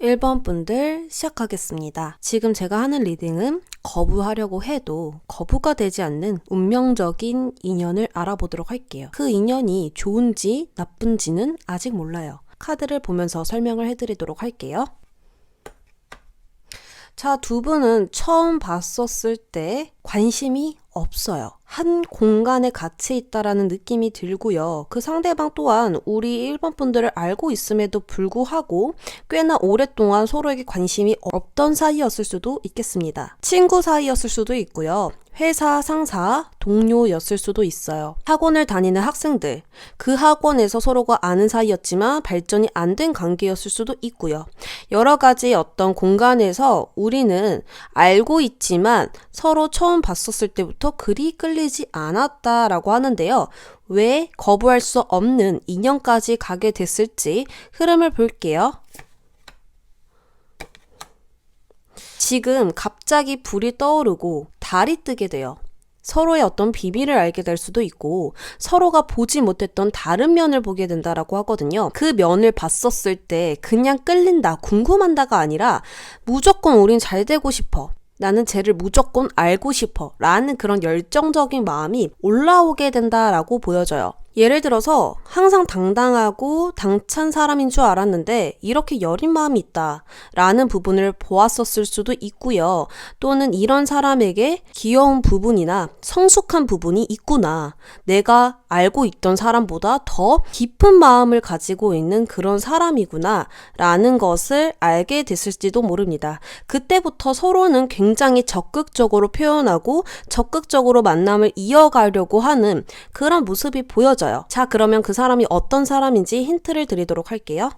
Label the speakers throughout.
Speaker 1: 1번 분들 시작하겠습니다. 지금 제가 하는 리딩은 거부하려고 해도 거부가 되지 않는 운명적인 인연을 알아보도록 할게요. 그 인연이 좋은지 나쁜지는 아직 몰라요. 카드를 보면서 설명을 해드리도록 할게요. 자, 두 분은 처음 봤었을 때 관심이 없어요. 한 공간에 갇혀 있다라는 느낌이 들고요. 그 상대방 또한 우리 1번 분들을 알고 있음에도 불구하고 꽤나 오랫동안 서로에게 관심이 없던 사이였을 수도 있겠습니다. 친구 사이였을 수도 있고요. 회사 상사, 동료였을 수도 있어요. 학원을 다니는 학생들, 그 학원에서 서로가 아는 사이였지만 발전이 안 된 관계였을 수도 있고요. 여러 가지 어떤 공간에서 우리는 알고 있지만 서로 처음 봤었을 때부터 그리 끌리지 않았다라고 하는데요. 왜 거부할 수 없는 인연까지 가게 됐을지 흐름을 볼게요. 지금 갑자기 불이 떠오르고 달이 뜨게 돼요. 서로의 어떤 비밀을 알게 될 수도 있고 서로가 보지 못했던 다른 면을 보게 된다라고 하거든요. 그 면을 봤었을 때 그냥 끌린다, 궁금한다가 아니라 무조건 우린 잘 되고 싶어. 나는 쟤를 무조건 알고 싶어 라는 그런 열정적인 마음이 올라오게 된다라고 보여져요. 예를 들어서 항상 당당하고 당찬 사람인 줄 알았는데 이렇게 여린 마음이 있다 라는 부분을 보았었을 수도 있고요. 또는 이런 사람에게 귀여운 부분이나 성숙한 부분이 있구나. 내가 알고 있던 사람보다 더 깊은 마음을 가지고 있는 그런 사람이구나 라는 것을 알게 됐을지도 모릅니다. 그때부터 서로는 굉장히 적극적으로 표현하고 적극적으로 만남을 이어가려고 하는 그런 모습이 보여져요. 자, 그러면 그 사람이 어떤 사람인지 힌트를 드리도록 할게요.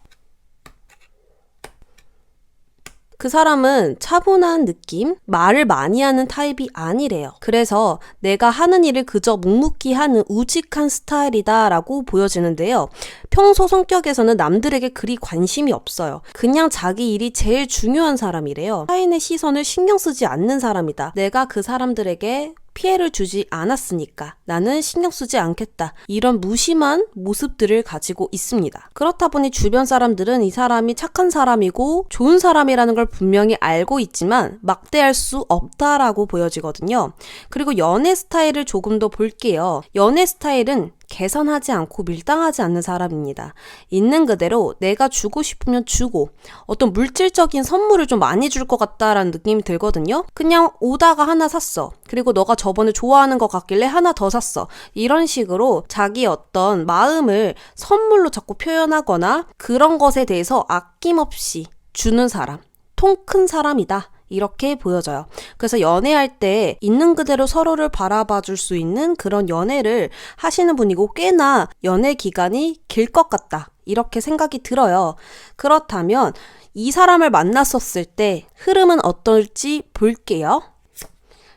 Speaker 1: 그 사람은 차분한 느낌, 말을 많이 하는 타입이 아니래요. 그래서 내가 하는 일을 그저 묵묵히 하는 우직한 스타일이다 라고 보여지는데요. 평소 성격에서는 남들에게 그리 관심이 없어요. 그냥 자기 일이 제일 중요한 사람이래요. 타인의 시선을 신경 쓰지 않는 사람이다. 내가 그 사람들에게 피해를 주지 않았으니까 나는 신경 쓰지 않겠다. 이런 무심한 모습들을 가지고 있습니다. 그렇다 보니 주변 사람들은 이 사람이 착한 사람이고 좋은 사람이라는 걸 분명히 알고 있지만 막대할 수 없다라고 보여지거든요. 그리고 연애 스타일을 조금 더 볼게요. 연애 스타일은 개선하지 않고 밀당하지 않는 사람입니다. 있는 그대로 내가 주고 싶으면 주고 어떤 물질적인 선물을 좀 많이 줄 것 같다라는 느낌이 들거든요. 그냥 오다가 하나 샀어. 그리고 너가 저번에 좋아하는 것 같길래 하나 더 샀어. 이런 식으로 자기 어떤 마음을 선물로 자꾸 표현하거나 그런 것에 대해서 아낌없이 주는 사람, 통 큰 사람이다. 이렇게 보여져요. 그래서 연애할 때 있는 그대로 서로를 바라봐 줄 수 있는 그런 연애를 하시는 분이고 꽤나 연애 기간이 길 것 같다. 이렇게 생각이 들어요. 그렇다면 이 사람을 만났었을 때 흐름은 어떨지 볼게요.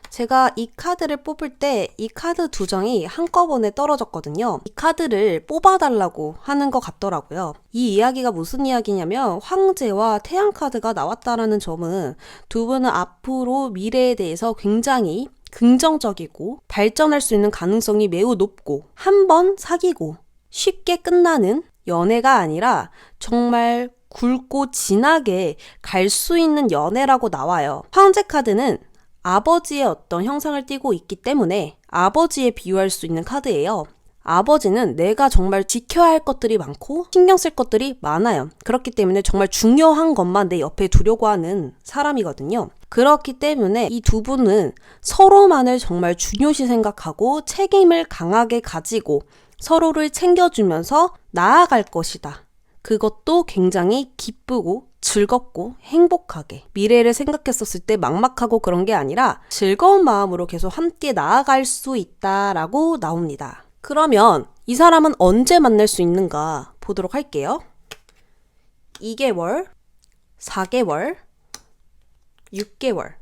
Speaker 1: 제가 이 카드를 뽑을 때 이 카드 두 장이 한꺼번에 떨어졌거든요. 이 카드를 뽑아달라고 하는 것 같더라고요. 이 이야기가 무슨 이야기냐면 황제와 태양 카드가 나왔다라는 점은 두 분은 앞으로 미래에 대해서 굉장히 긍정적이고 발전할 수 있는 가능성이 매우 높고 한 번 사귀고 쉽게 끝나는 연애가 아니라 정말 굵고 진하게 갈 수 있는 연애라고 나와요. 황제 카드는 아버지의 어떤 형상을 띠고 있기 때문에 아버지에 비유할 수 있는 카드예요. 아버지는 내가 정말 지켜야 할 것들이 많고 신경 쓸 것들이 많아요. 그렇기 때문에 정말 중요한 것만 내 옆에 두려고 하는 사람이거든요. 그렇기 때문에 이 두 분은 서로만을 정말 중요시 생각하고 책임을 강하게 가지고 서로를 챙겨주면서 나아갈 것이다. 그것도 굉장히 기쁘고 즐겁고 행복하게 미래를 생각했었을 때 막막하고 그런 게 아니라 즐거운 마음으로 계속 함께 나아갈 수 있다라고 나옵니다. 그러면 이 사람은 언제 만날 수 있는가 보도록 할게요. 2개월, 4개월, 6개월.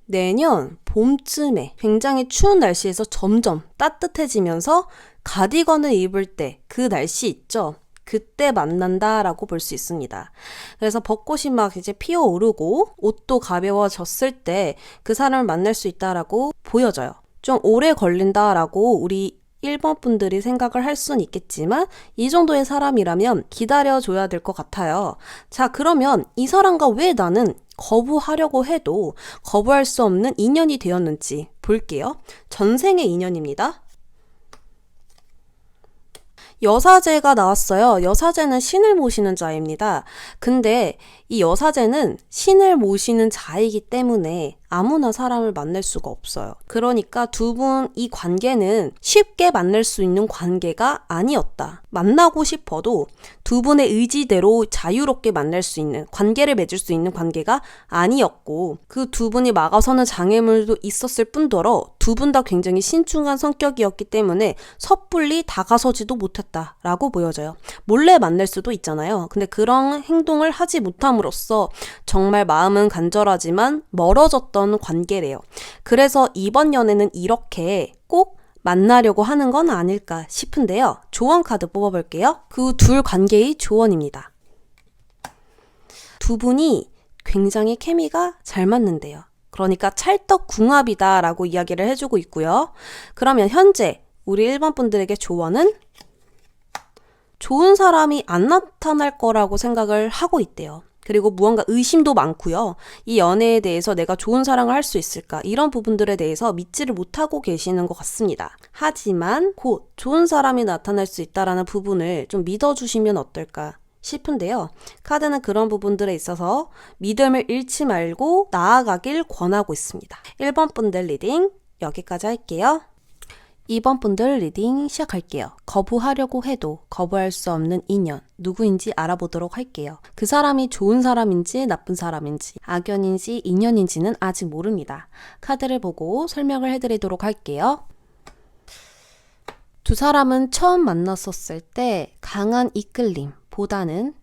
Speaker 1: 내년 봄쯤에 굉장히 추운 날씨에서 점점 따뜻해지면서 가디건을 입을 때 그 날씨 있죠? 그때 만난다라고 볼 수 있습니다. 그래서 벚꽃이 막 이제 피어오르고 옷도 가벼워졌을 때 그 사람을 만날 수 있다라고 보여져요. 좀 오래 걸린다라고 우리 1번 분들이 생각을 할 수는 있겠지만 이 정도의 사람이라면 기다려줘야 될 것 같아요. 자, 그러면 이 사람과 왜 나는 거부하려고 해도 거부할 수 없는 인연이 되었는지 볼게요. 전생의 인연입니다. 여사제가 나왔어요. 여사제는 신을 모시는 자입니다. 근데 이 여사제는 신을 모시는 자이기 때문에 아무나 사람을 만날 수가 없어요. 그러니까 두 분 이 관계는 쉽게 만날 수 있는 관계가 아니었다. 만나고 싶어도 두 분의 의지대로 자유롭게 만날 수 있는, 관계를 맺을 수 있는 관계가 아니었고, 그 두 분이 막아서는 장애물도 있었을 뿐더러 두 분 다 굉장히 신중한 성격이었기 때문에 섣불리 다가서지도 못했다라고 보여져요. 몰래 만날 수도 있잖아요. 근데 그런 행동을 하지 못함으로써 정말 마음은 간절하지만 멀어졌던 관계래요. 그래서 이번 연애는 이렇게 꼭 만나려고 하는 건 아닐까 싶은데요. 조언 카드 뽑아볼게요. 그 둘 관계의 조언입니다. 두 분이 굉장히 케미가 잘 맞는데요. 그러니까 찰떡궁합이다 라고 이야기를 해주고 있고요. 그러면 현재 우리 1번 분들에게 조언은 좋은 사람이 안 나타날 거라고 생각을 하고 있대요. 그리고 무언가 의심도 많고요. 이 연애에 대해서 내가 좋은 사랑을 할 수 있을까? 이런 부분들에 대해서 믿지를 못하고 계시는 것 같습니다. 하지만 곧 좋은 사람이 나타날 수 있다는 부분을 좀 믿어주시면 어떨까 싶은데요. 카드는 그런 부분들에 있어서 믿음을 잃지 말고 나아가길 권하고 있습니다. 1번 분들 리딩 여기까지 할게요. 2번 분들 리딩 시작할게요. 거부하려고 해도 거부할 수 없는 인연, 누구인지 알아보도록 할게요. 그 사람이 좋은 사람인지 나쁜 사람인지 악연인지 인연인지는 아직 모릅니다. 카드를 보고 설명을 해드리도록 할게요. 두 사람은 처음 만났었을 때 강한 이끌림보다는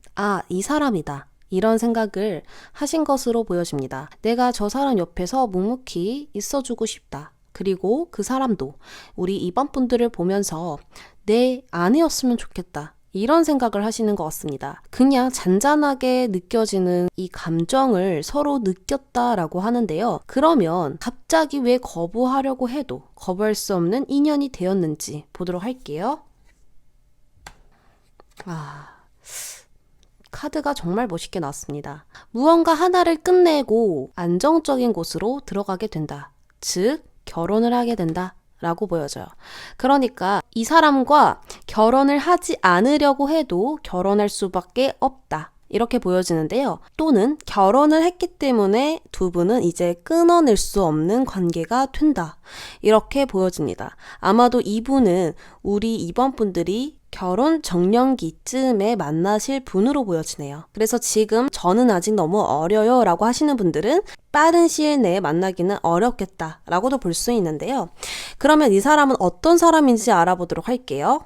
Speaker 1: 이 사람이다. 이런 생각을 하신 것으로 보여집니다. 내가 저 사람 옆에서 묵묵히 있어주고 싶다. 그리고 그 사람도 우리 2번 분들을 보면서 내 아내였으면 좋겠다. 이런 생각을 하시는 것 같습니다. 그냥 잔잔하게 느껴지는 이 감정을 서로 느꼈다라고 하는데요. 그러면 갑자기 왜 거부하려고 해도 거부할 수 없는 인연이 되었는지 보도록 할게요. 카드가 정말 멋있게 나왔습니다. 무언가 하나를 끝내고 안정적인 곳으로 들어가게 된다. 즉 결혼을 하게 된다 라고 보여져요. 그러니까 이 사람과 결혼을 하지 않으려고 해도 결혼할 수밖에 없다. 이렇게 보여지는데요. 또는 결혼을 했기 때문에 두 분은 이제 끊어낼 수 없는 관계가 된다. 이렇게 보여집니다. 아마도 이분은 우리 2번 분들이 결혼 정년기쯤에 만나실 분으로 보여지네요. 그래서 지금 저는 아직 너무 어려요 라고 하시는 분들은 빠른 시일 내에 만나기는 어렵겠다 라고도 볼 수 있는데요. 그러면 이 사람은 어떤 사람인지 알아보도록 할게요.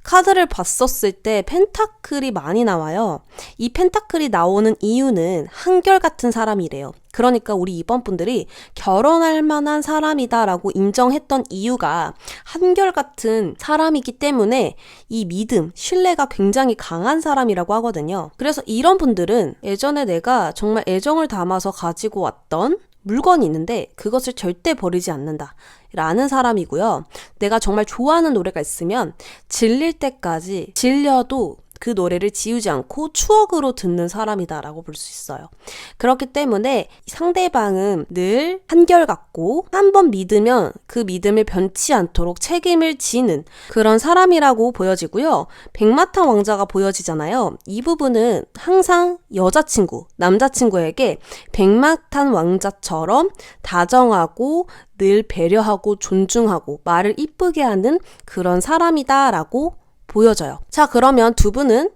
Speaker 1: 카드를 봤었을 때 펜타클이 많이 나와요. 이 펜타클이 나오는 이유는 한결같은 사람이래요. 그러니까 우리 2번 분들이 결혼할 만한 사람이다 라고 인정했던 이유가 한결같은 사람이기 때문에 이 믿음, 신뢰가 굉장히 강한 사람이라고 하거든요. 그래서 이런 분들은 예전에 내가 정말 애정을 담아서 가지고 왔던 물건이 있는데 그것을 절대 버리지 않는다 라는 사람이고요. 내가 정말 좋아하는 노래가 있으면 질릴 때까지 질려도 그 노래를 지우지 않고 추억으로 듣는 사람이다 라고 볼 수 있어요. 그렇기 때문에 상대방은 늘 한결같고 한번 믿으면 그 믿음을 변치 않도록 책임을 지는 그런 사람이라고 보여지고요. 백마탄 왕자가 보여지잖아요. 이 부분은 항상 여자친구, 남자친구에게 백마탄 왕자처럼 다정하고 늘 배려하고 존중하고 말을 이쁘게 하는 그런 사람이다 라고 보여져요. 자, 그러면 두 분은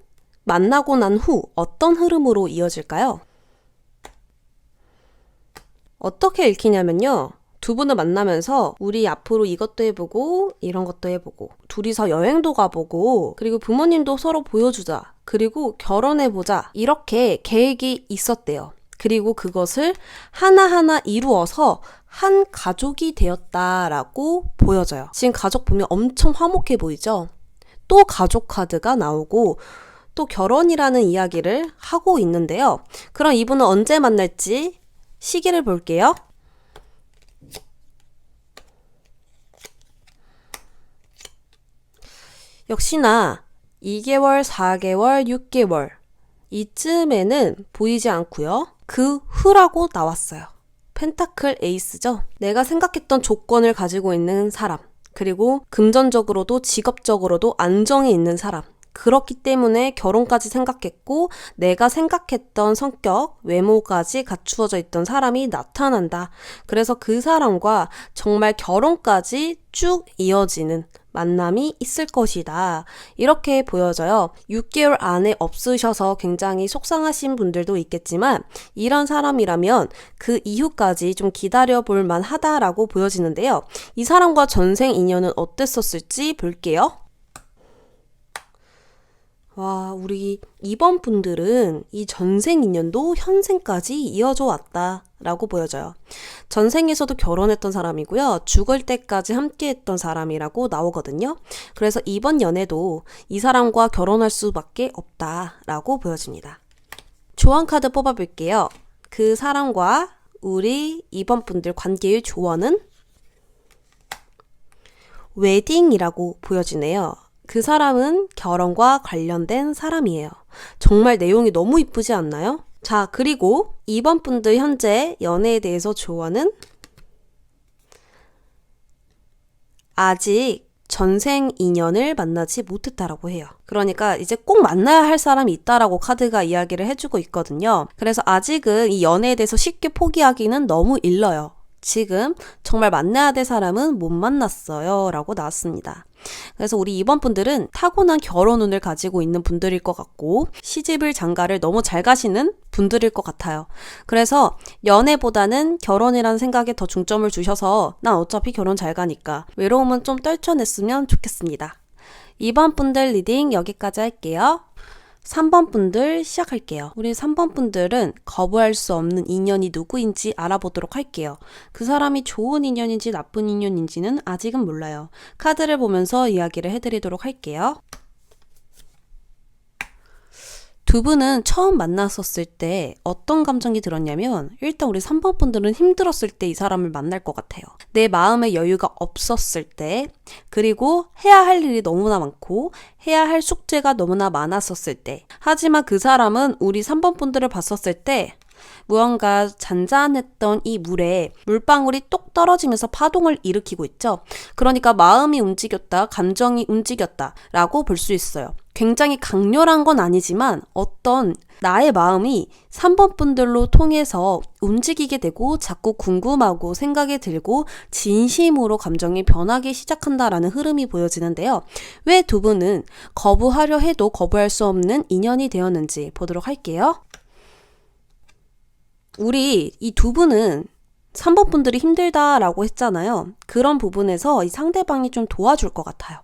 Speaker 1: 만나고 난 후 어떤 흐름으로 이어질까요? 어떻게 읽히냐면요. 두 분을 만나면서 우리 앞으로 이것도 해보고 이런 것도 해보고 둘이서 여행도 가보고 그리고 부모님도 서로 보여주자 그리고 결혼해보자 이렇게 계획이 있었대요. 그리고 그것을 하나하나 이루어서 한 가족이 되었다라고 보여져요. 지금 가족 보면 엄청 화목해 보이죠? 또 가족 카드가 나오고 또 결혼이라는 이야기를 하고 있는데요. 그럼 이분은 언제 만날지 시기를 볼게요. 역시나 2개월, 4개월, 6개월 이쯤에는 보이지 않고요. 그 후라고 나왔어요. 펜타클 에이스죠. 내가 생각했던 조건을 가지고 있는 사람, 그리고 금전적으로도 직업적으로도 안정이 있는 사람, 그렇기 때문에 결혼까지 생각했고 내가 생각했던 성격, 외모까지 갖추어져 있던 사람이 나타난다. 그래서 그 사람과 정말 결혼까지 쭉 이어지는 만남이 있을 것이다. 이렇게 보여져요. 6개월 안에 없으셔서 굉장히 속상하신 분들도 있겠지만 이런 사람이라면 그 이후까지 좀 기다려볼 만하다라고 보여지는데요. 이 사람과 전생 인연은 어땠었을지 볼게요. 와, 우리 2번 분들은 이 전생 인연도 현생까지 이어져 왔다 라고 보여져요. 전생에서도 결혼했던 사람이고요. 죽을 때까지 함께했던 사람이라고 나오거든요. 그래서 이번 연애도 이 사람과 결혼할 수밖에 없다 라고 보여집니다. 조언 카드 뽑아볼게요. 그 사람과 우리 2번 분들 관계의 조언은 웨딩이라고 보여지네요. 그 사람은 결혼과 관련된 사람이에요. 정말 내용이 너무 이쁘지 않나요? 자, 그리고 2번 분들 현재 연애에 대해서 조언은 아직 전생 인연을 만나지 못했다라고 해요. 그러니까 이제 꼭 만나야 할 사람이 있다라고 카드가 이야기를 해주고 있거든요. 그래서 아직은 이 연애에 대해서 쉽게 포기하기는 너무 일러요. 지금 정말 만나야 될 사람은 못 만났어요 라고 나왔습니다. 그래서 우리 2번 분들은 타고난 결혼 운을 가지고 있는 분들일 것 같고 시집을 장가를 너무 잘 가시는 분들일 것 같아요. 그래서 연애보다는 결혼이라는 생각에 더 중점을 주셔서 난 어차피 결혼 잘 가니까 외로움은 좀 떨쳐냈으면 좋겠습니다. 2번 분들 리딩 여기까지 할게요. 3번 분들 시작할게요. 우리 3번 분들은 거부할 수 없는 인연이 누구인지 알아보도록 할게요. 그 사람이 좋은 인연인지 나쁜 인연인지는 아직은 몰라요. 카드를 보면서 이야기를 해드리도록 할게요. 두 분은 처음 만났었을 때 어떤 감정이 들었냐면 일단 우리 3번 분들은 힘들었을 때 이 사람을 만날 것 같아요. 내 마음의 여유가 없었을 때, 그리고 해야 할 일이 너무나 많고 해야 할 숙제가 너무나 많았었을 때. 하지만 그 사람은 우리 3번 분들을 봤었을 때 무언가 잔잔했던 이 물에 물방울이 똑 떨어지면서 파동을 일으키고 있죠. 그러니까 마음이 움직였다, 감정이 움직였다 라고 볼 수 있어요. 굉장히 강렬한 건 아니지만 어떤 나의 마음이 3번 분들로 통해서 움직이게 되고 자꾸 궁금하고 생각이 들고 진심으로 감정이 변하기 시작한다라는 흐름이 보여지는데요. 왜 두 분은 거부하려 해도 거부할 수 없는 인연이 되었는지 보도록 할게요. 우리 이 두 분은 3번 분들이 힘들다라고 했잖아요. 그런 부분에서 이 상대방이 좀 도와줄 것 같아요.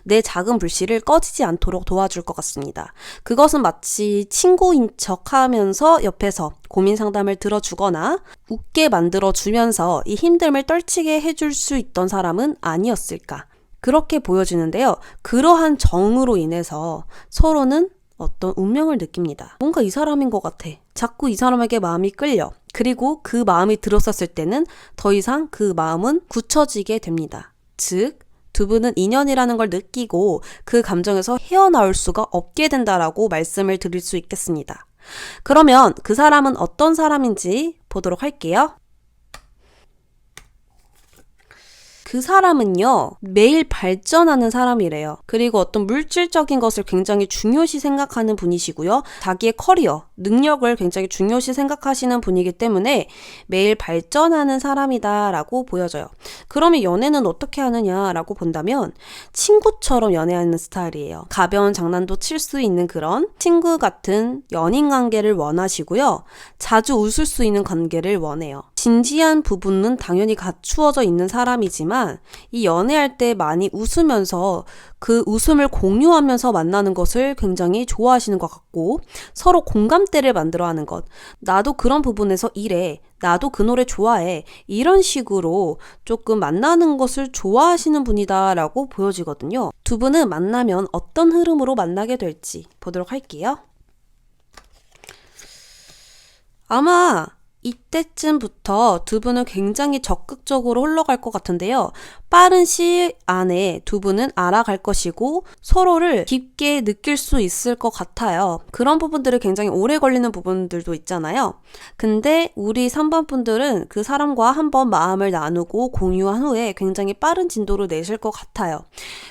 Speaker 1: 내 작은 불씨를 꺼지지 않도록 도와줄 것 같습니다. 그것은 마치 친구인 척 하면서 옆에서 고민 상담을 들어주거나 웃게 만들어주면서 이 힘듦을 떨치게 해줄 수 있던 사람은 아니었을까. 그렇게 보여지는데요. 그러한 정으로 인해서 서로는 어떤 운명을 느낍니다. 뭔가 이 사람인 것 같아. 자꾸 이 사람에게 마음이 끌려. 그리고 그 마음이 들었었을 때는 더 이상 그 마음은 굳혀지게 됩니다. 즉, 두 분은 인연이라는 걸 느끼고 그 감정에서 헤어나올 수가 없게 된다라고 말씀을 드릴 수 있겠습니다. 그러면 그 사람은 어떤 사람인지 보도록 할게요. 그 사람은요, 매일 발전하는 사람이래요. 그리고 어떤 물질적인 것을 굉장히 중요시 생각하는 분이시고요. 자기의 커리어, 능력을 굉장히 중요시 생각하시는 분이기 때문에 매일 발전하는 사람이다라고 보여져요. 그러면 연애는 어떻게 하느냐라고 본다면 친구처럼 연애하는 스타일이에요. 가벼운 장난도 칠 수 있는 그런 친구 같은 연인 관계를 원하시고요. 자주 웃을 수 있는 관계를 원해요. 진지한 부분은 당연히 갖추어져 있는 사람이지만 이 연애할 때 많이 웃으면서 그 웃음을 공유하면서 만나는 것을 굉장히 좋아하시는 것 같고 서로 공감대를 만들어하는 것. 나도 그런 부분에서 이래. 나도 그 노래 좋아해. 이런 식으로 조금 만나는 것을 좋아하시는 분이다라고 보여지거든요. 두 분은 만나면 어떤 흐름으로 만나게 될지 보도록 할게요. 아마 이때쯤부터 두 분은 굉장히 적극적으로 흘러갈 것 같은데요. 빠른 시일 안에 두 분은 알아갈 것이고 서로를 깊게 느낄 수 있을 것 같아요. 그런 부분들이 굉장히 오래 걸리는 부분들도 있잖아요. 근데 우리 3번 분들은 그 사람과 한번 마음을 나누고 공유한 후에 굉장히 빠른 진도를 내실 것 같아요.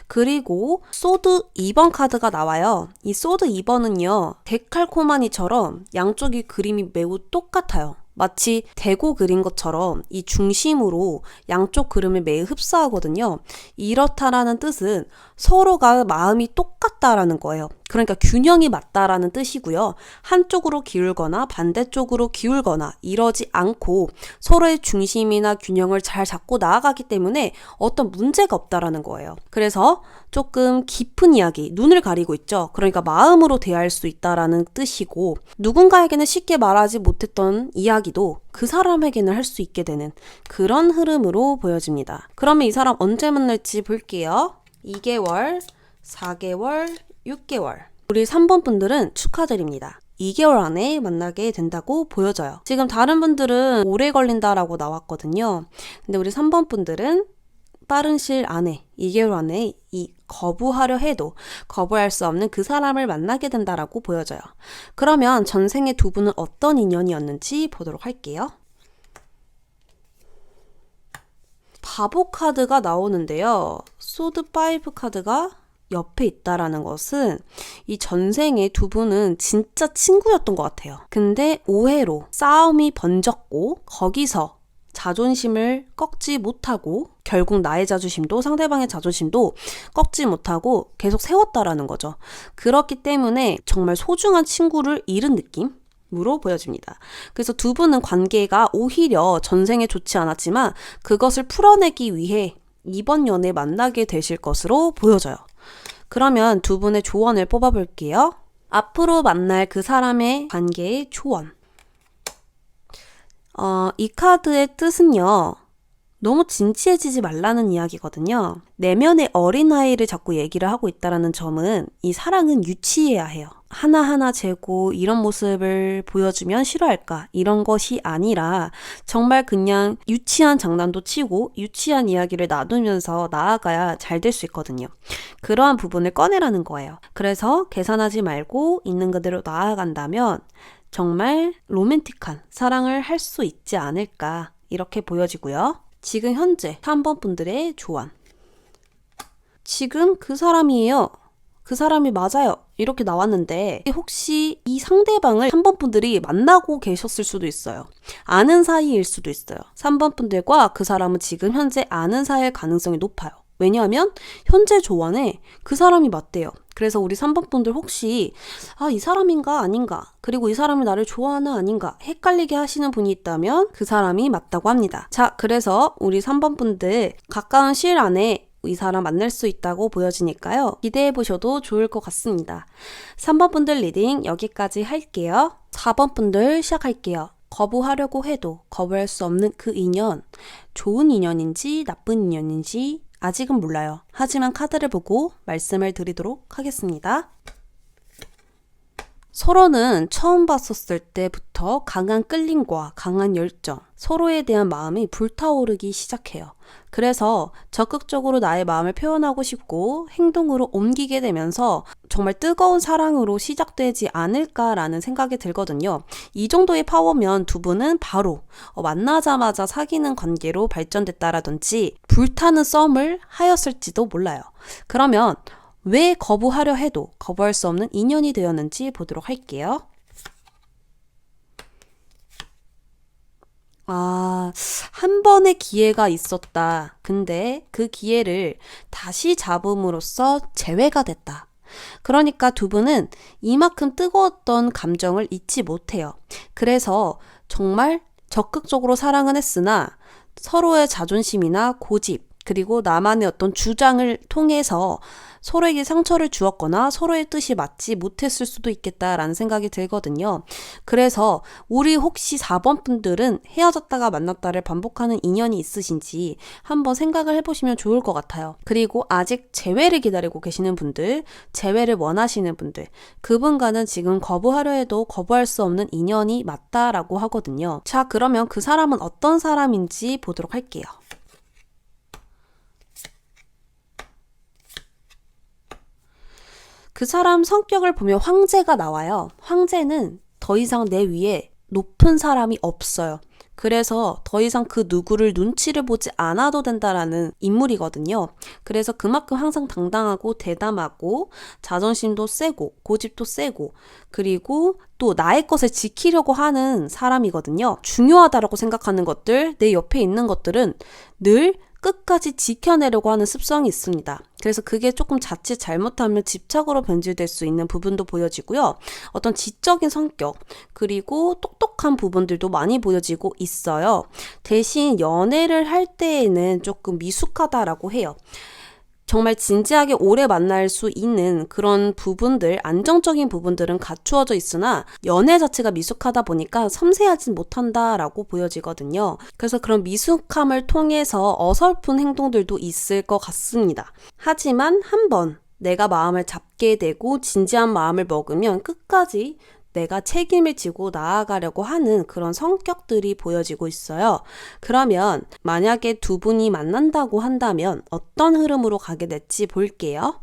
Speaker 1: 그리고 소드 2번 카드가 나와요. 이 소드 2번은요. 데칼코마니처럼 양쪽이 그림이 매우 똑같아요. 마치 대고 그린 것처럼 이 중심으로 양쪽 그림을 매우 흡사하거든요. 이렇다라는 뜻은 서로가 마음이 똑같다라는 거예요. 그러니까 균형이 맞다라는 뜻이고요. 한쪽으로 기울거나 반대쪽으로 기울거나 이러지 않고 서로의 중심이나 균형을 잘 잡고 나아가기 때문에 어떤 문제가 없다라는 거예요. 그래서 조금 깊은 이야기, 눈을 가리고 있죠. 그러니까 마음으로 대할 수 있다라는 뜻이고 누군가에게는 쉽게 말하지 못했던 이야기도 그 사람에게는 할 수 있게 되는 그런 흐름으로 보여집니다. 그러면 이 사람 언제 만날지 볼게요. 2개월, 4개월, 6개월. 우리 3번 분들은 축하드립니다. 2개월 안에 만나게 된다고 보여져요. 지금 다른 분들은 오래 걸린다라고 나왔거든요. 근데 우리 3번 분들은 빠른 시일 안에 2개월 안에 이 거부하려 해도 거부할 수 없는 그 사람을 만나게 된다라고 보여져요. 그러면 전생의 두 분은 어떤 인연이었는지 보도록 할게요. 바보 카드가 나오는데요. 소드 5 카드가 옆에 있다라는 것은 이 전생에 두 분은 진짜 친구였던 것 같아요. 근데 오해로 싸움이 번졌고 거기서 자존심을 꺾지 못하고 결국 나의 자존심도 상대방의 자존심도 꺾지 못하고 계속 세웠다라는 거죠. 그렇기 때문에 정말 소중한 친구를 잃은 느낌으로 보여집니다. 그래서 두 분은 관계가 오히려 전생에 좋지 않았지만 그것을 풀어내기 위해 이번 연에 만나게 되실 것으로 보여져요. 그러면 두 분의 조언을 뽑아볼게요. 앞으로 만날 그 사람의 관계의 조언. 이 카드의 뜻은요. 너무 진지해지지 말라는 이야기거든요. 내면의 어린아이를 자꾸 얘기를 하고 있다는 점은 이 사랑은 유치해야 해요. 하나하나 재고 이런 모습을 보여주면 싫어할까? 이런 것이 아니라 정말 그냥 유치한 장난도 치고 유치한 이야기를 나누면서 나아가야 잘 될 수 있거든요. 그러한 부분을 꺼내라는 거예요. 그래서 계산하지 말고 있는 그대로 나아간다면 정말 로맨틱한 사랑을 할 수 있지 않을까 이렇게 보여지고요. 지금 현재 3번 분들의 조언. 지금 그 사람이에요. 그 사람이 맞아요. 이렇게 나왔는데 혹시 이 상대방을 3번 분들이 만나고 계셨을 수도 있어요. 아는 사이일 수도 있어요. 3번 분들과 그 사람은 지금 현재 아는 사이일 가능성이 높아요. 왜냐하면 현재 조언에 그 사람이 맞대요. 그래서 우리 3번 분들 혹시 이 사람인가 아닌가 그리고 이 사람이 나를 좋아하나 아닌가 헷갈리게 하시는 분이 있다면 그 사람이 맞다고 합니다. 자, 그래서 우리 3번 분들 가까운 시일 안에 이 사람 만날 수 있다고 보여지니까요. 기대해 보셔도 좋을 것 같습니다. 3번 분들 리딩 여기까지 할게요. 4번 분들 시작할게요. 거부하려고 해도 거부할 수 없는 그 인연, 좋은 인연인지 나쁜 인연인지 아직은 몰라요. 하지만 카드를 보고 말씀을 드리도록 하겠습니다. 서로는 처음 봤었을 때부터 강한 끌림과 강한 열정, 서로에 대한 마음이 불타오르기 시작해요. 그래서 적극적으로 나의 마음을 표현하고 싶고 행동으로 옮기게 되면서 정말 뜨거운 사랑으로 시작되지 않을까라는 생각이 들거든요. 이 정도의 파워면 두 분은 바로 만나자마자 사귀는 관계로 발전됐다라든지 불타는 썸을 하였을지도 몰라요. 그러면 왜 거부하려 해도 거부할 수 없는 인연이 되었는지 보도록 할게요. 한 번의 기회가 있었다. 근데 그 기회를 다시 잡음으로써 재회가 됐다. 그러니까 두 분은 이만큼 뜨거웠던 감정을 잊지 못해요. 그래서 정말 적극적으로 사랑은 했으나 서로의 자존심이나 고집, 그리고 나만의 어떤 주장을 통해서 서로에게 상처를 주었거나 서로의 뜻이 맞지 못했을 수도 있겠다라는 생각이 들거든요. 그래서 우리 혹시 4번 분들은 헤어졌다가 만났다를 반복하는 인연이 있으신지 한번 생각을 해보시면 좋을 것 같아요. 그리고 아직 재회를 기다리고 계시는 분들, 재회를 원하시는 분들, 그분과는 지금 거부하려 해도 거부할 수 없는 인연이 맞다라고 하거든요. 자, 그러면 그 사람은 어떤 사람인지 보도록 할게요. 그 사람 성격을 보면 황제가 나와요. 황제는 더 이상 내 위에 높은 사람이 없어요. 그래서 더 이상 그 누구를 눈치를 보지 않아도 된다라는 인물이거든요. 그래서 그만큼 항상 당당하고 대담하고 자존심도 세고 고집도 세고 그리고 또 나의 것을 지키려고 하는 사람이거든요. 중요하다라고 생각하는 것들, 내 옆에 있는 것들은 늘 끝까지 지켜내려고 하는 습성이 있습니다. 그래서 그게 조금 자칫 잘못하면 집착으로 변질될 수 있는 부분도 보여지고요. 어떤 지적인 성격, 그리고 똑똑한 부분들도 많이 보여지고 있어요. 대신 연애를 할 때에는 조금 미숙하다라고 해요. 정말 진지하게 오래 만날 수 있는 그런 부분들, 안정적인 부분들은 갖추어져 있으나 연애 자체가 미숙하다 보니까 섬세하진 못한다라고 보여지거든요. 그래서 그런 미숙함을 통해서 어설픈 행동들도 있을 것 같습니다. 하지만 한번 내가 마음을 잡게 되고 진지한 마음을 먹으면 끝까지 내가 책임을 지고 나아가려고 하는 그런 성격들이 보여지고 있어요. 그러면 만약에 두 분이 만난다고 한다면 어떤 흐름으로 가게 될지 볼게요.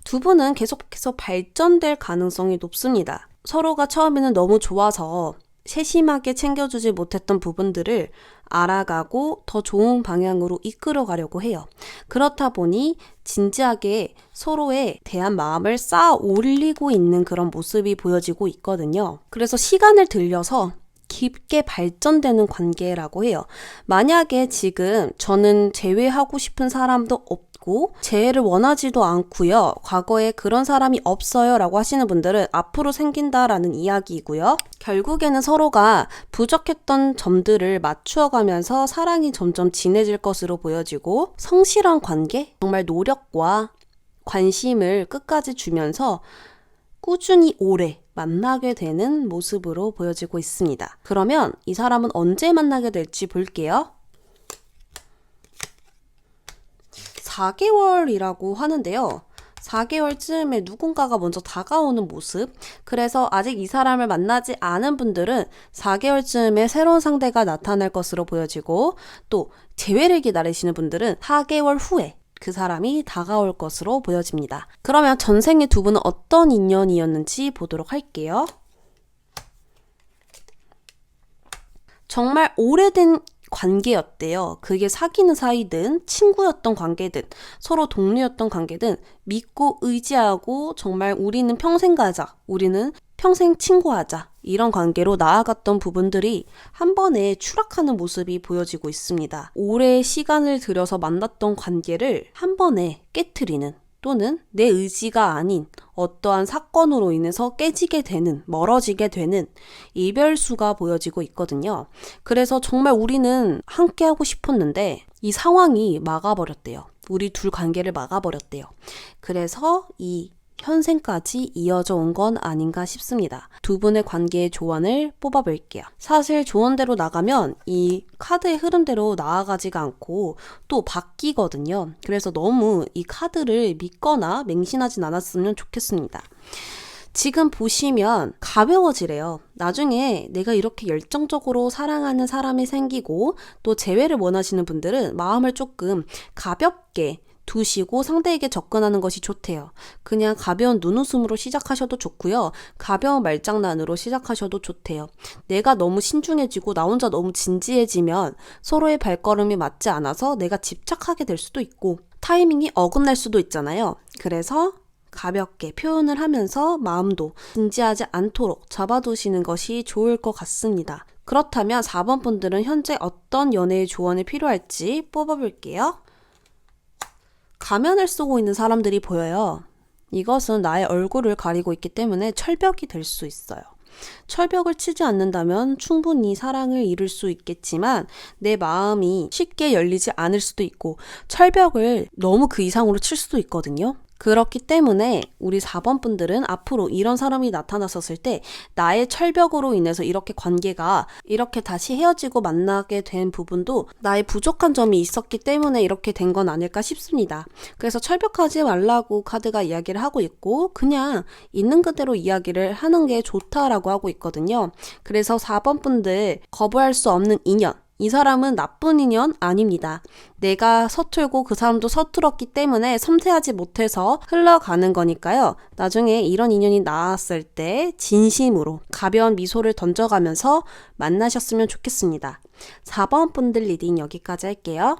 Speaker 1: 두 분은 계속해서 발전될 가능성이 높습니다. 서로가 처음에는 너무 좋아서 세심하게 챙겨주지 못했던 부분들을 알아가고 더 좋은 방향으로 이끌어 가려고 해요. 그렇다 보니 진지하게 서로에 대한 마음을 쌓아 올리고 있는 그런 모습이 보여지고 있거든요. 그래서 시간을 들여서 깊게 발전되는 관계라고 해요. 만약에 지금 저는 재회하고 싶은 사람도 없고 재회를 원하지도 않고요. 과거에 그런 사람이 없어요 라고 하시는 분들은 앞으로 생긴다라는 이야기이고요. 결국에는 서로가 부족했던 점들을 맞추어가면서 사랑이 점점 진해질 것으로 보여지고 성실한 관계, 정말 노력과 관심을 끝까지 주면서 꾸준히 오래 만나게 되는 모습으로 보여지고 있습니다. 그러면 이 사람은 언제 만나게 될지 볼게요. 4개월이라고 하는데요. 4개월쯤에 누군가가 먼저 다가오는 모습. 그래서 아직 이 사람을 만나지 않은 분들은 4개월쯤에 새로운 상대가 나타날 것으로 보여지고 또 재회를 기다리시는 분들은 4개월 후에 그 사람이 다가올 것으로 보여집니다. 그러면 전생의 두 분은 어떤 인연이었는지 보도록 할게요. 정말 오래된 관계였대요. 그게 사귀는 사이든 친구였던 관계든 서로 동료였던 관계든 믿고 의지하고 정말 우리는 평생 가자, 우리는 평생 친구하자 이런 관계로 나아갔던 부분들이 한 번에 추락하는 모습이 보여지고 있습니다. 오래 시간을 들여서 만났던 관계를 한 번에 깨트리는 또는 내 의지가 아닌 어떠한 사건으로 인해서 깨지게 되는, 멀어지게 되는 이별수가 보여지고 있거든요. 그래서 정말 우리는 함께하고 싶었는데 이 상황이 막아버렸대요. 우리 둘 관계를 막아버렸대요. 그래서 이 현생까지 이어져 온 건 아닌가 싶습니다. 두 분의 관계의 조언을 뽑아볼게요. 사실 조언대로 나가면 이 카드의 흐름대로 나아가지가 않고 또 바뀌거든요. 그래서 너무 이 카드를 믿거나 맹신하진 않았으면 좋겠습니다. 지금 보시면 가벼워지래요. 나중에 내가 이렇게 열정적으로 사랑하는 사람이 생기고 또 재회를 원하시는 분들은 마음을 조금 가볍게 두시고 상대에게 접근하는 것이 좋대요. 그냥 가벼운 눈웃음으로 시작하셔도 좋고요. 가벼운 말장난으로 시작하셔도 좋대요. 내가 너무 신중해지고 나 혼자 너무 진지해지면 서로의 발걸음이 맞지 않아서 내가 집착하게 될 수도 있고 타이밍이 어긋날 수도 있잖아요. 그래서 가볍게 표현을 하면서 마음도 진지하지 않도록 잡아두시는 것이 좋을 것 같습니다. 그렇다면 4번 분들은 현재 어떤 연애의 조언이 필요할지 뽑아볼게요. 가면을 쓰고 있는 사람들이 보여요. 이것은 나의 얼굴을 가리고 있기 때문에 철벽이 될 수 있어요. 철벽을 치지 않는다면 충분히 사랑을 이룰 수 있겠지만 내 마음이 쉽게 열리지 않을 수도 있고 철벽을 너무 그 이상으로 칠 수도 있거든요. 그렇기 때문에 우리 4번 분들은 앞으로 이런 사람이 나타났었을 때 나의 철벽으로 인해서 이렇게 관계가 이렇게 다시 헤어지고 만나게 된 부분도 나의 부족한 점이 있었기 때문에 이렇게 된 건 아닐까 싶습니다. 그래서 철벽하지 말라고 카드가 이야기를 하고 있고 그냥 있는 그대로 이야기를 하는 게 좋다라고 하고 있거든요. 그래서 4번 분들 거부할 수 없는 인연, 이 사람은 나쁜 인연 아닙니다. 내가 서툴고 그 사람도 서툴었기 때문에 섬세하지 못해서 흘러가는 거니까요. 나중에 이런 인연이 나왔을 때 진심으로 가벼운 미소를 던져가면서 만나셨으면 좋겠습니다. 4번 분들 리딩 여기까지 할게요.